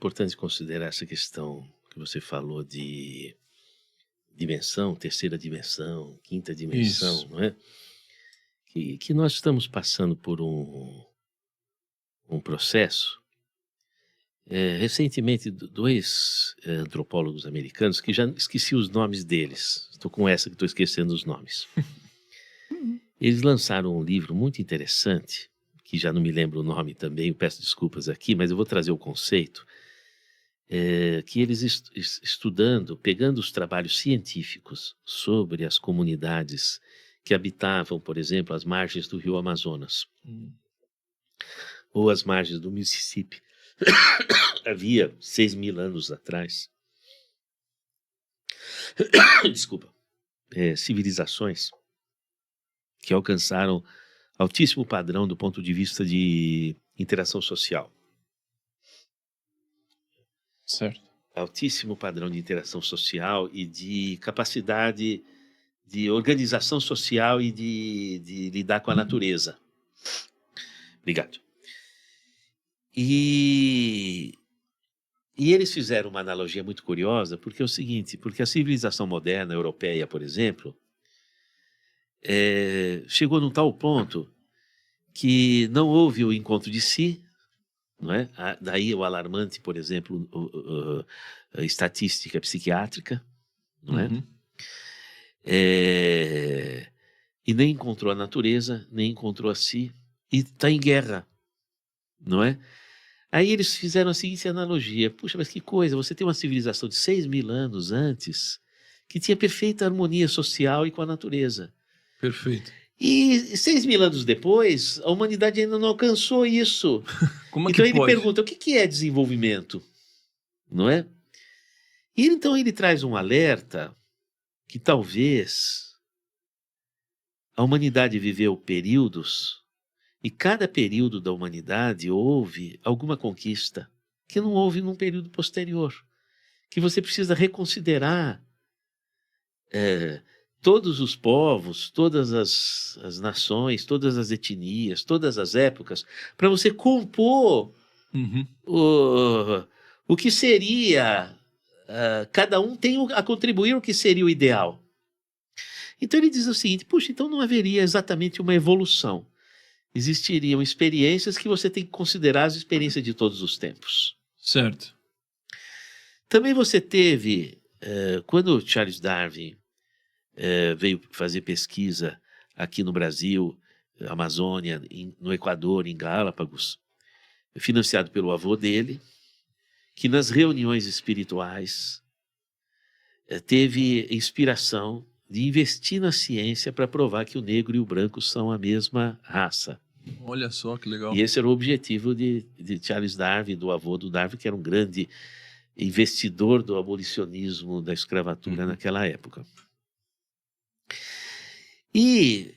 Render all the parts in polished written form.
importante considerar essa questão que você falou de dimensão, terceira dimensão, quinta dimensão, Isso. não é? Que nós estamos passando por um processo. Recentemente, dois antropólogos americanos, que já esqueci os nomes deles, estou com essa que estou esquecendo os nomes. Eles lançaram um livro muito interessante, que já não me lembro o nome também, eu peço desculpas aqui, mas eu vou trazer o conceito, que eles estudando, pegando os trabalhos científicos sobre as comunidades que habitavam, por exemplo, as margens do rio Amazonas, ou as margens do Mississippi, havia 6.000 anos atrás, desculpa, civilizações que alcançaram altíssimo padrão do ponto de vista de interação social. Certo. Altíssimo padrão de interação social e de capacidade de organização social e de lidar com a natureza. Obrigado. E eles fizeram uma analogia muito curiosa, porque é o seguinte, porque a civilização moderna, europeia, por exemplo, chegou num tal ponto que não houve o encontro de si, não é? Daí o alarmante, por exemplo, a estatística psiquiátrica, não é? E nem encontrou a natureza, nem encontrou a si, e está em guerra, não é? Aí eles fizeram a seguinte analogia: puxa, mas que coisa, você tem uma civilização de 6.000 anos antes que tinha perfeita harmonia social e com a natureza. Perfeito. E 6.000 anos depois, a humanidade ainda não alcançou isso. Como é Então que ele pode? pergunta, o que é desenvolvimento? Não é? E então ele traz um alerta que talvez a humanidade viveu períodos, e cada período da humanidade houve alguma conquista que não houve num período posterior, que você precisa reconsiderar todos os povos, todas as nações, todas as etnias, todas as épocas, para você compor o que seria, cada um tem a contribuir o que seria o ideal. Então ele diz o seguinte, puxa, então não haveria exatamente uma evolução. Existiriam experiências que você tem que considerar as experiências de todos os tempos. Certo. Também você teve, quando Charles Darwin veio fazer pesquisa aqui no Brasil, Amazônia, no Equador, em Galápagos, financiado pelo avô dele, que nas reuniões espirituais teve inspiração de investir na ciência para provar que o negro e o branco são a mesma raça. Olha só que legal. E esse era o objetivo de Charles Darwin, do avô do Darwin, que era um grande investidor do abolicionismo da escravatura naquela época. E,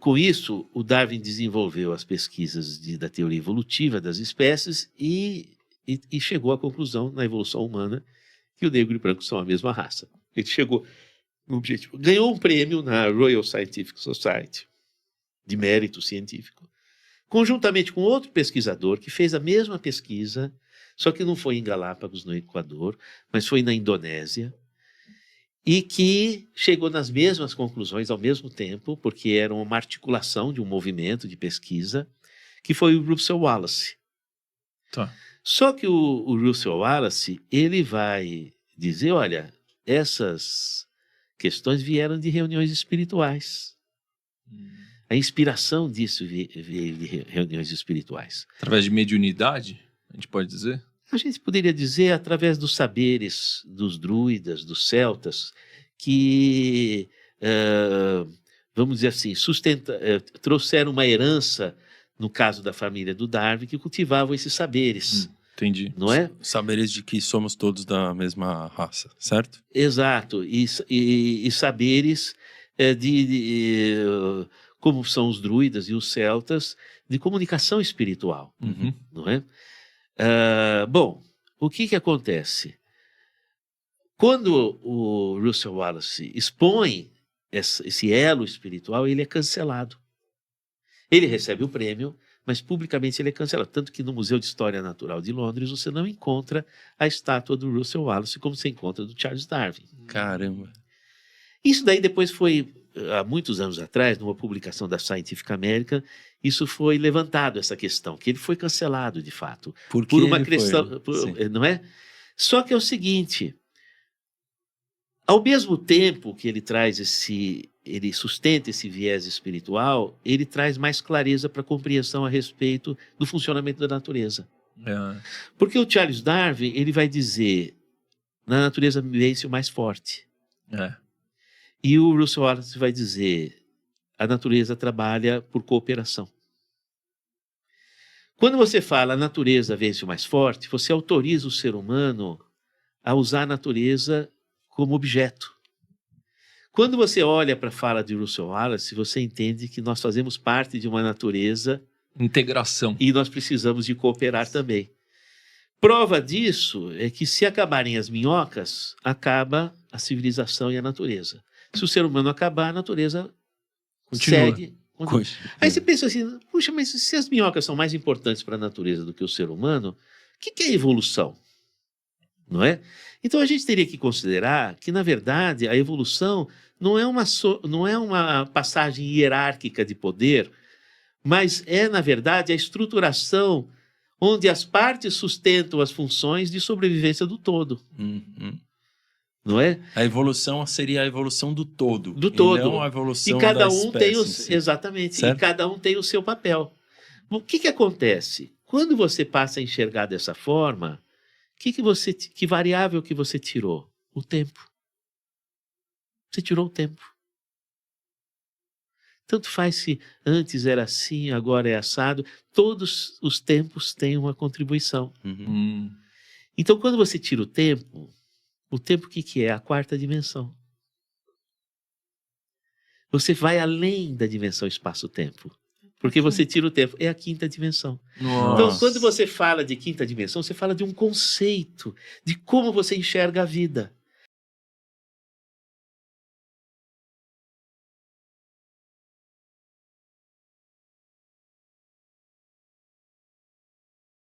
com isso, o Darwin desenvolveu as pesquisas da teoria evolutiva das espécies e chegou à conclusão, na evolução humana, que o negro e o branco são a mesma raça. Ele chegou no objetivo. Ganhou um prêmio na Royal Scientific Society, de mérito científico, conjuntamente com outro pesquisador que fez a mesma pesquisa, só que não foi em Galápagos, no Equador, mas foi na Indonésia, e que chegou nas mesmas conclusões ao mesmo tempo, porque era uma articulação de um movimento de pesquisa, que foi o Russell Wallace. Tá. Só que o Russell Wallace, ele vai dizer, olha, essas questões vieram de reuniões espirituais. A inspiração disso veio de reuniões espirituais. Através de mediunidade, a gente pode dizer? A gente poderia dizer através dos saberes dos druidas, dos celtas, que, vamos dizer assim, trouxeram uma herança, no caso da família do Darwin, que cultivavam esses saberes. Entendi. Não é? Saberes de que somos todos da mesma raça, certo? Exato. E saberes como são os druidas e os celtas, de comunicação espiritual. Não é? Bom, o que acontece? Quando o Russell Wallace expõe esse elo espiritual, ele é cancelado. Ele recebe o prêmio, mas publicamente ele é cancelado. Tanto que no Museu de História Natural de Londres você não encontra a estátua do Russell Wallace como você encontra do Charles Darwin. Caramba. Isso daí depois foi, há muitos anos atrás, numa publicação da Scientific American, isso foi levantado, essa questão, que ele foi cancelado de fato. Por uma questão, não é? Só que é o seguinte, ao mesmo tempo que ele traz ele sustenta esse viés espiritual, ele traz mais clareza para a compreensão a respeito do funcionamento da natureza. Porque o Charles Darwin, ele vai dizer, na natureza vence o mais forte. E o Russell Wallace vai dizer, a natureza trabalha por cooperação. Quando você fala a natureza vence o mais forte, você autoriza o ser humano a usar a natureza como objeto. Quando você olha para a fala de Russell Wallace, você entende que nós fazemos parte de uma natureza... Integração. E nós precisamos de cooperar também. Prova disso é que se acabarem as minhocas, acaba a civilização e a natureza. Se o ser humano acabar, a natureza segue. Aí você pensa assim, puxa, mas se as minhocas são mais importantes para a natureza do que o ser humano, o que é evolução? Não é? Então a gente teria que considerar que, na verdade, a evolução não é uma passagem hierárquica de poder, mas é, na verdade, a estruturação onde as partes sustentam as funções de sobrevivência do todo. Não é? A evolução seria a evolução do todo. Do todo. E não a evolução e cada da um espécie, tem exatamente. Certo? E cada um tem o seu papel. O que acontece? Quando você passa a enxergar dessa forma, que variável que você tirou? O tempo. Você tirou o tempo. Tanto faz se antes era assim, agora é assado. Todos os tempos têm uma contribuição. Então, quando você tira o tempo o que é? A quarta dimensão. Você vai além da dimensão espaço-tempo. Porque você tira o tempo. É a quinta dimensão. Nossa. Então, quando você fala de quinta dimensão, você fala de um conceito de como você enxerga a vida.